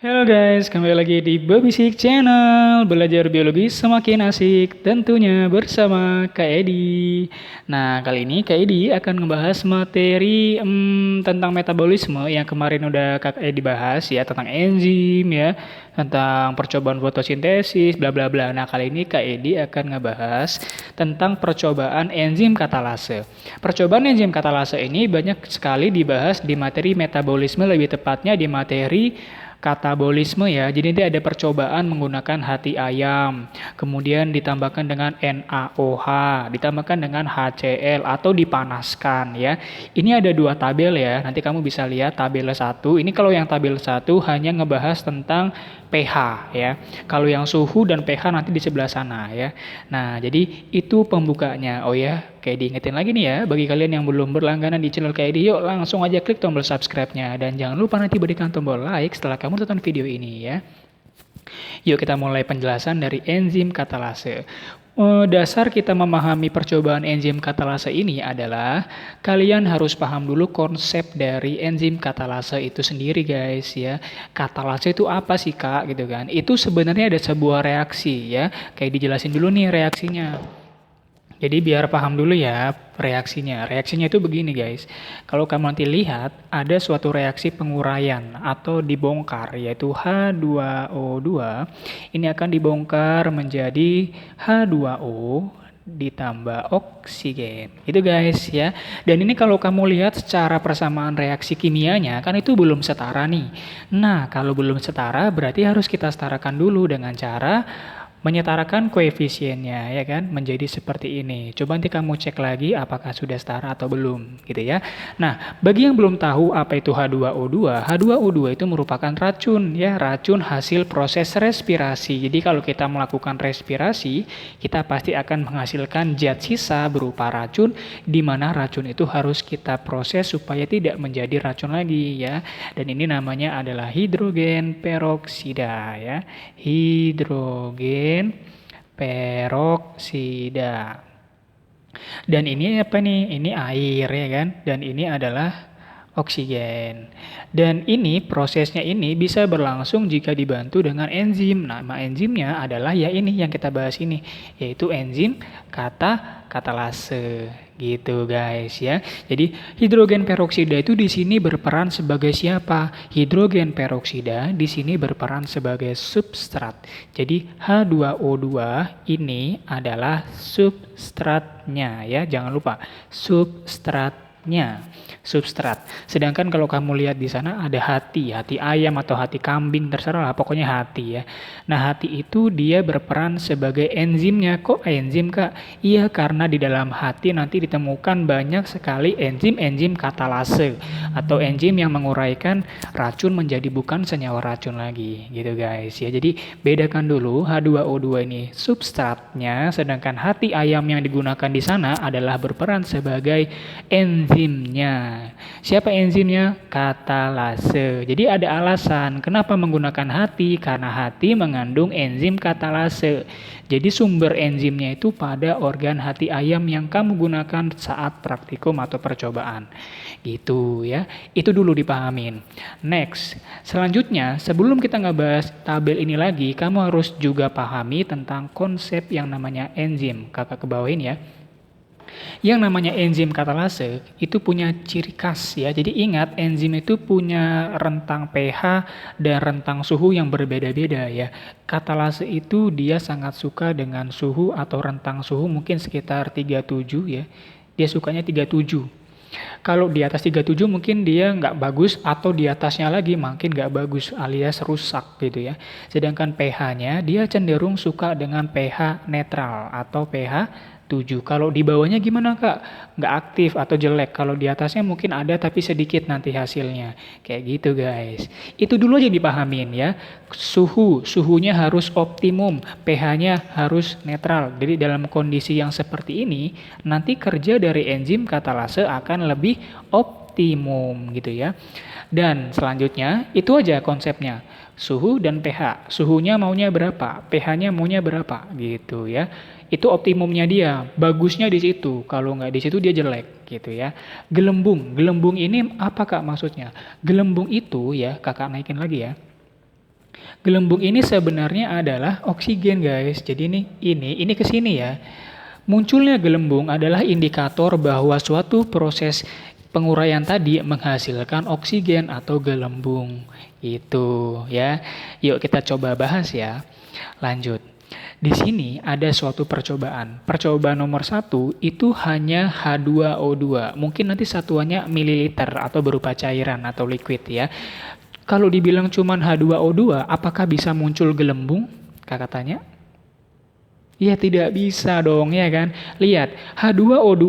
Halo guys, kembali lagi di Babisik Channel. Belajar biologi semakin asik tentunya bersama Kak Edi. Nah, kali ini Kak Edi akan ngebahas materi tentang metabolisme yang kemarin udah Kak Edi bahas ya, tentang enzim ya, tentang percobaan fotosintesis, bla bla bla. Nah, kali ini Kak Edi akan ngebahas tentang percobaan enzim katalase. Percobaan enzim katalase ini banyak sekali dibahas di materi metabolisme, lebih tepatnya di materi katabolisme ya. Jadi nanti ada percobaan menggunakan hati ayam, kemudian ditambahkan dengan NaOH, ditambahkan dengan HCl atau dipanaskan ya. Ini ada dua tabel ya. Nanti kamu bisa lihat tabel 1. Ini kalau yang tabel 1 hanya ngebahas tentang pH ya. Kalau yang suhu dan pH nanti di sebelah sana ya. Nah, jadi itu pembukanya. Oh ya, kayak diingetin lagi nih ya, bagi kalian yang belum berlangganan di channel kayak yuk langsung aja klik tombol subscribe-nya. Dan jangan lupa nanti berikan tombol like setelah kamu tonton video ini ya. Yuk kita mulai penjelasan dari enzim katalase. Dasar kita memahami percobaan enzim katalase ini adalah kalian harus paham dulu konsep dari enzim katalase itu sendiri guys ya. Katalase itu apa sih Kak gitu kan? Itu sebenarnya ada sebuah reaksi ya. Kayak dijelasin dulu nih reaksinya. Jadi biar paham dulu ya reaksinya. Reaksinya itu begini guys. Kalau kamu nanti lihat ada suatu reaksi penguraian atau dibongkar yaitu H2O2. Ini akan dibongkar menjadi H2O ditambah oksigen. Itu guys ya. Dan ini kalau kamu lihat secara persamaan reaksi kimianya kan itu belum setara nih. Nah, kalau belum setara berarti harus kita setarakan dulu dengan cara menyetarakan koefisiennya ya kan menjadi seperti ini. Coba nanti kamu cek lagi apakah sudah setara atau belum gitu ya. Nah, bagi yang belum tahu apa itu H2O2, H2O2 itu merupakan racun ya, racun hasil proses respirasi. Jadi kalau kita melakukan respirasi, kita pasti akan menghasilkan zat sisa berupa racun di mana racun itu harus kita proses supaya tidak menjadi racun lagi ya. Dan ini namanya adalah hidrogen peroksida ya. Hidrogen peroksida. Dan ini apa nih? Ini air ya kan? Dan ini adalah oksigen. Dan ini prosesnya ini bisa berlangsung jika dibantu dengan enzim. Nama enzimnya adalah ya ini yang kita bahas ini, yaitu enzim katalase. Gitu guys ya. Jadi hidrogen peroksida itu di sini berperan sebagai siapa? Hidrogen peroksida di sini berperan sebagai substrat. Jadi H2O2 ini adalah substratnya ya. Jangan lupa substratnya. Substrat. Sedangkan kalau kamu lihat di sana ada hati ayam atau hati kambing terserah lah, pokoknya hati ya. Nah, hati itu dia berperan sebagai enzimnya. Kok enzim Kak? Iya, karena di dalam hati nanti ditemukan banyak sekali enzim-enzim katalase atau enzim yang menguraikan racun menjadi bukan senyawa racun lagi gitu guys ya. Jadi bedakan dulu H2O2 ini substratnya, sedangkan hati ayam yang digunakan di sana adalah berperan sebagai enzimnya. Siapa enzimnya? Katalase. Jadi ada alasan kenapa menggunakan hati, karena hati mengandung enzim katalase. Jadi sumber enzimnya itu pada organ hati ayam yang kamu gunakan saat praktikum atau percobaan. Gitu ya. Itu dulu dipahamin. Next, selanjutnya sebelum kita ngebahas tabel ini lagi, kamu harus juga pahami tentang konsep yang namanya enzim. Kakak kebawain ya. Yang namanya enzim katalase itu punya ciri khas ya. Jadi ingat enzim itu punya rentang pH dan rentang suhu yang berbeda-beda ya. Katalase itu dia sangat suka dengan suhu atau rentang suhu mungkin sekitar 37 ya. Dia sukanya 37. Kalau di atas 37 mungkin dia nggak bagus atau di atasnya lagi makin nggak bagus alias rusak gitu ya. Sedangkan pH-nya dia cenderung suka dengan pH netral atau pH 7. Kalau di bawahnya gimana Kak? Nggak aktif atau jelek. Kalau di atasnya mungkin ada tapi sedikit nanti hasilnya. Kayak gitu guys. Itu dulu aja dipahamin ya. Suhunya harus optimum. pH-nya harus netral. Jadi dalam kondisi yang seperti ini, nanti kerja dari enzim katalase akan lebih optimum gitu ya. Dan selanjutnya itu aja konsepnya. Suhu dan pH. Suhunya maunya berapa? pH-nya maunya berapa? Gitu ya. Itu optimumnya dia, bagusnya di situ. Kalau nggak di situ dia jelek gitu ya. Gelembung ini apa Kak maksudnya? Gelembung itu ya, Kakak naikin lagi ya. Gelembung ini sebenarnya adalah oksigen, guys. Jadi ini ke sini ya. Munculnya gelembung adalah indikator bahwa suatu proses penguraian tadi menghasilkan oksigen atau gelembung. Itu ya. Yuk kita coba bahas ya. Lanjut. Di sini ada suatu percobaan. Percobaan nomor 1 itu hanya H2O2. Mungkin nanti satuannya mililiter atau berupa cairan atau liquid ya. Kalau dibilang cuma H2O2, apakah bisa muncul gelembung? Kakak tanya. Ya tidak bisa dong ya kan. Lihat H2O2,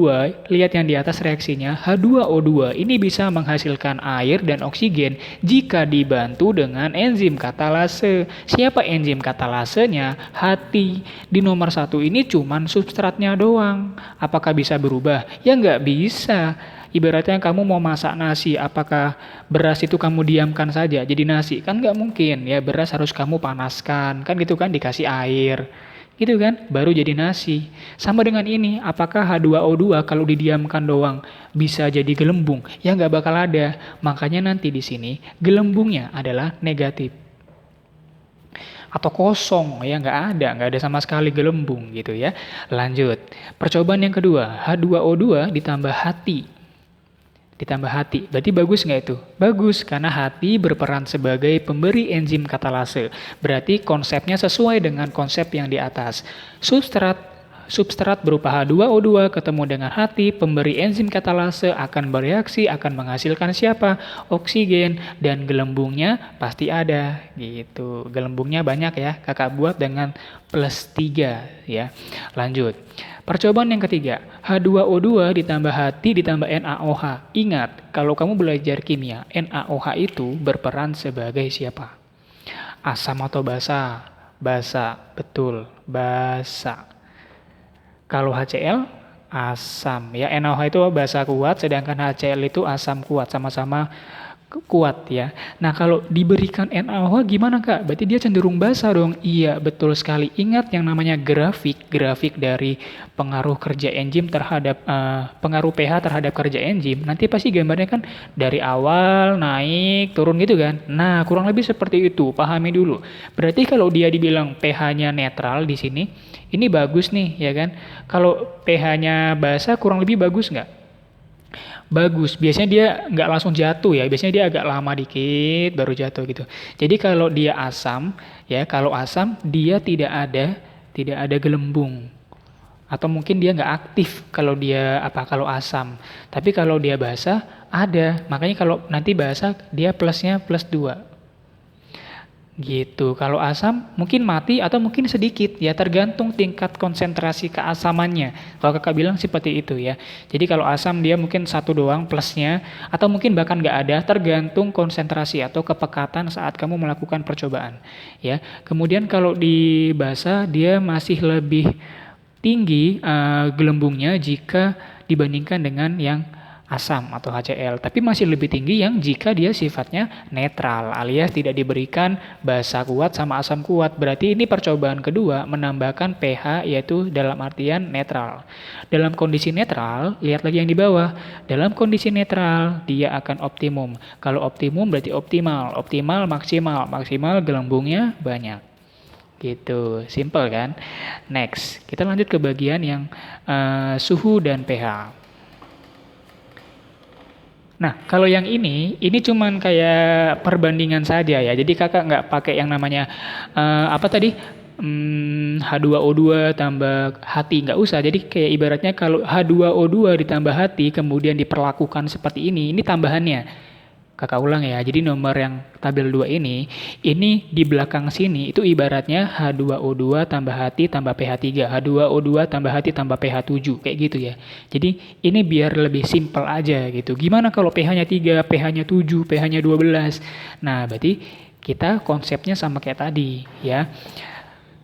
lihat yang di atas reaksinya. H2O2 ini bisa menghasilkan air dan oksigen jika dibantu dengan enzim katalase. Siapa enzim katalasenya? Hati. Di nomor 1 ini cuman substratnya doang. Apakah bisa berubah? Ya nggak bisa. Ibaratnya kamu mau masak nasi, apakah beras itu kamu diamkan saja jadi nasi? Kan nggak mungkin ya, beras harus kamu panaskan, kan gitu kan, dikasih air. Gitu kan, baru jadi nasi. Sama dengan ini, apakah H2O2 kalau didiamkan doang bisa jadi gelembung? Ya nggak bakal ada. Makanya nanti di sini gelembungnya adalah negatif. Atau kosong, ya nggak ada sama sekali gelembung gitu ya. Lanjut, percobaan yang kedua, H2O2 ditambah hati. Ditambah hati, berarti bagus nggak itu? Bagus, karena hati berperan sebagai pemberi enzim katalase. Berarti konsepnya sesuai dengan konsep yang di atas. Substrat berupa H2O2 ketemu dengan hati, pemberi enzim katalase akan bereaksi, akan menghasilkan siapa? Oksigen, dan gelembungnya pasti ada. Gitu. Gelembungnya banyak ya, kakak buat dengan +3 ya. Lanjut. Percobaan yang ketiga, H2O2 ditambah hati ditambah NaOH. Ingat, kalau kamu belajar kimia, NaOH itu berperan sebagai siapa? Asam atau basa? Basa, betul, basa. Kalau HCl, asam. Ya, NaOH itu basa kuat, sedangkan HCl itu asam kuat, sama-sama kuat ya. Nah, kalau diberikan NaOH gimana Kak? Berarti dia cenderung basa dong. Iya, betul sekali. Ingat yang namanya grafik dari pengaruh kerja enzim terhadap pengaruh pH terhadap kerja enzim. Nanti pasti gambarnya kan dari awal naik turun gitu kan. Nah, kurang lebih seperti itu. Pahami dulu. Berarti kalau dia dibilang pH-nya netral di sini, ini bagus nih ya kan. Kalau pH-nya basa kurang lebih bagus nggak? Bagus, biasanya dia nggak langsung jatuh ya, biasanya dia agak lama dikit baru jatuh gitu. Jadi kalau dia asam, ya kalau asam dia tidak ada gelembung, atau mungkin dia nggak aktif kalau dia kalau asam. Tapi kalau dia basa ada, makanya kalau nanti basa dia plusnya +2. Gitu. Kalau asam mungkin mati atau mungkin sedikit ya, tergantung tingkat konsentrasi keasamannya. Kalau kakak bilang seperti itu ya. Jadi kalau asam dia mungkin satu doang plusnya, atau mungkin bahkan nggak ada, tergantung konsentrasi atau kepekatan saat kamu melakukan percobaan ya. Kemudian kalau di basa dia masih lebih tinggi gelembungnya jika dibandingkan dengan yang asam atau HCl, tapi masih lebih tinggi yang jika dia sifatnya netral alias tidak diberikan basa kuat sama asam kuat. Berarti ini percobaan kedua menambahkan pH yaitu dalam artian netral. Dalam kondisi netral, lihat lagi yang di bawah. Dalam kondisi netral dia akan optimum. Kalau optimum berarti optimal, optimal maksimal, maksimal gelembungnya banyak. Gitu, simple kan? Next, kita lanjut ke bagian yang suhu dan pH. Nah, kalau yang ini cuman kayak perbandingan saja ya. Jadi kakak nggak pakai yang namanya apa tadi? H2O2 tambah hati, nggak usah. Jadi kayak ibaratnya kalau H2O2 ditambah hati kemudian diperlakukan seperti ini tambahannya. Kakak ulang ya, jadi nomor yang tabel 2 ini di belakang sini itu ibaratnya H2O2 tambah hati tambah pH 3, H2O2 tambah hati tambah pH 7, kayak gitu ya. Jadi ini biar lebih simpel aja gitu. Gimana kalau pH-nya 3, pH-nya 7, pH-nya 12? Nah, berarti kita konsepnya sama kayak tadi ya.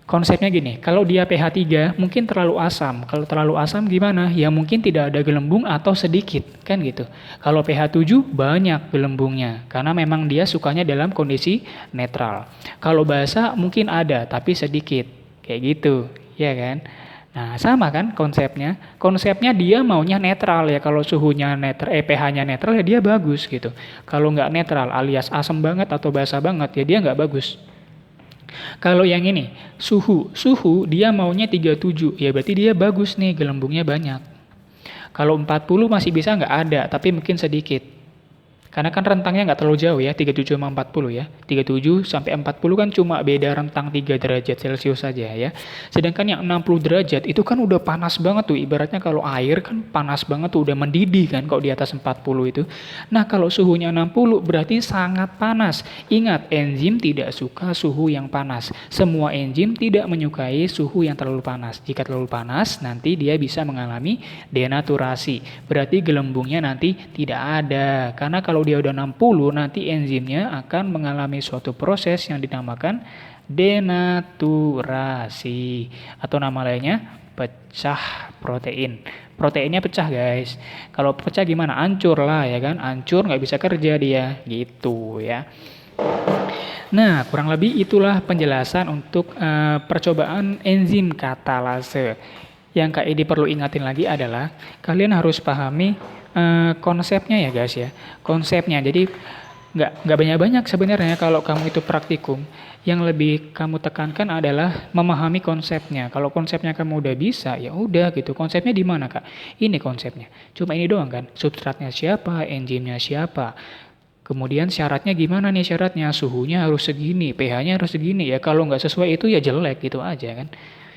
Konsepnya gini, kalau dia pH 3 mungkin terlalu asam. Kalau terlalu asam gimana? Ya mungkin tidak ada gelembung atau sedikit, kan gitu. Kalau pH 7 banyak gelembungnya, karena memang dia sukanya dalam kondisi netral. Kalau basa mungkin ada, tapi sedikit, kayak gitu, ya kan? Nah sama kan konsepnya? Konsepnya dia maunya netral ya, kalau suhunya netral, pH-nya netral ya dia bagus gitu. Kalau nggak netral alias asam banget atau basa banget ya dia nggak bagus. Kalau yang ini, suhu dia maunya 37, ya berarti dia bagus nih, gelembungnya banyak. Kalau 40 masih bisa nggak ada, tapi mungkin sedikit. Karena kan rentangnya nggak terlalu jauh ya, 37 sama 40 ya. 37 sampai 40 kan cuma beda rentang 3 derajat Celcius saja ya. Sedangkan yang 60 derajat itu kan udah panas banget tuh. Ibaratnya kalau air kan panas banget tuh, udah mendidih kan kalau di atas 40 itu. Nah kalau suhunya 60 berarti sangat panas. Ingat, enzim tidak suka suhu yang panas. Semua enzim tidak menyukai suhu yang terlalu panas. Jika terlalu panas, nanti dia bisa mengalami denaturasi. Berarti gelembungnya nanti tidak ada. Karena kalau dia udah 60, nanti enzimnya akan mengalami suatu proses yang dinamakan denaturasi. Atau nama lainnya pecah protein. Proteinnya pecah guys. Kalau pecah gimana? Hancur lah ya kan. Hancur nggak bisa kerja dia. Gitu ya. Nah, kurang lebih itulah penjelasan untuk percobaan enzim katalase. Yang Kak Edi perlu ingatin lagi adalah kalian harus pahami konsepnya ya guys ya. Konsepnya. Jadi nggak banyak-banyak sebenarnya kalau kamu itu praktikum. Yang lebih kamu tekankan adalah memahami konsepnya. Kalau konsepnya kamu udah bisa, ya udah gitu. Konsepnya di mana Kak? Ini konsepnya. Cuma ini doang kan. Substratnya siapa, enzimnya siapa. Kemudian syaratnya gimana nih syaratnya? Suhunya harus segini, pH-nya harus segini. Ya kalau nggak sesuai itu ya jelek gitu aja kan.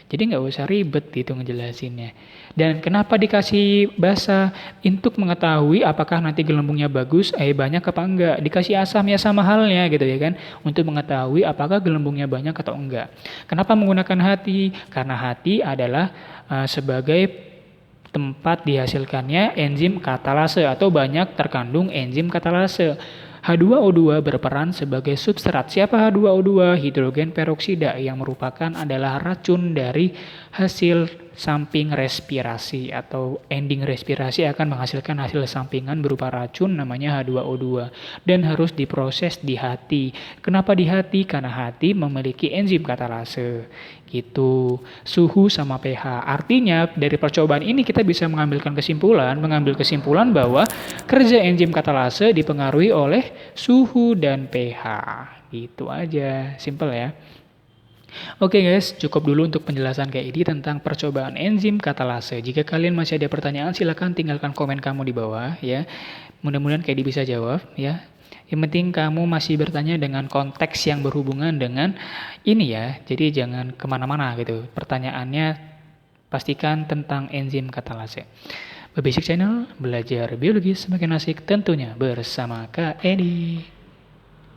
Jadi nggak usah ribet gitu ngejelasinnya. Dan kenapa dikasih basa? Untuk mengetahui apakah nanti gelembungnya bagus, banyak apa enggak. Dikasih asam ya sama halnya gitu ya kan. Untuk mengetahui apakah gelembungnya banyak atau enggak. Kenapa menggunakan hati? Karena hati adalah sebagai tempat dihasilkannya enzim katalase atau banyak terkandung enzim katalase. H2O2 berperan sebagai substrat. Siapa H2O2? Hidrogen peroksida yang merupakan adalah racun dari hasil samping respirasi atau ending respirasi akan menghasilkan hasil sampingan berupa racun namanya H2O2 dan harus diproses di hati. Kenapa di hati? Karena hati memiliki enzim katalase. Gitu. Suhu sama pH. Artinya dari percobaan ini kita bisa mengambil kesimpulan bahwa kerja enzim katalase dipengaruhi oleh suhu dan pH. Gitu aja, simple ya. Oke guys, cukup dulu untuk penjelasan kayak ini tentang percobaan enzim katalase. Jika kalian masih ada pertanyaan, silahkan tinggalkan komen kamu di bawah ya. Mudah-mudahan kayak bisa jawab ya. Yang penting kamu masih bertanya dengan konteks yang berhubungan dengan ini ya. Jadi jangan kemana-mana gitu. Pertanyaannya pastikan tentang enzim katalase. Basic Channel, belajar biologi semakin asik tentunya bersama Kak Edi.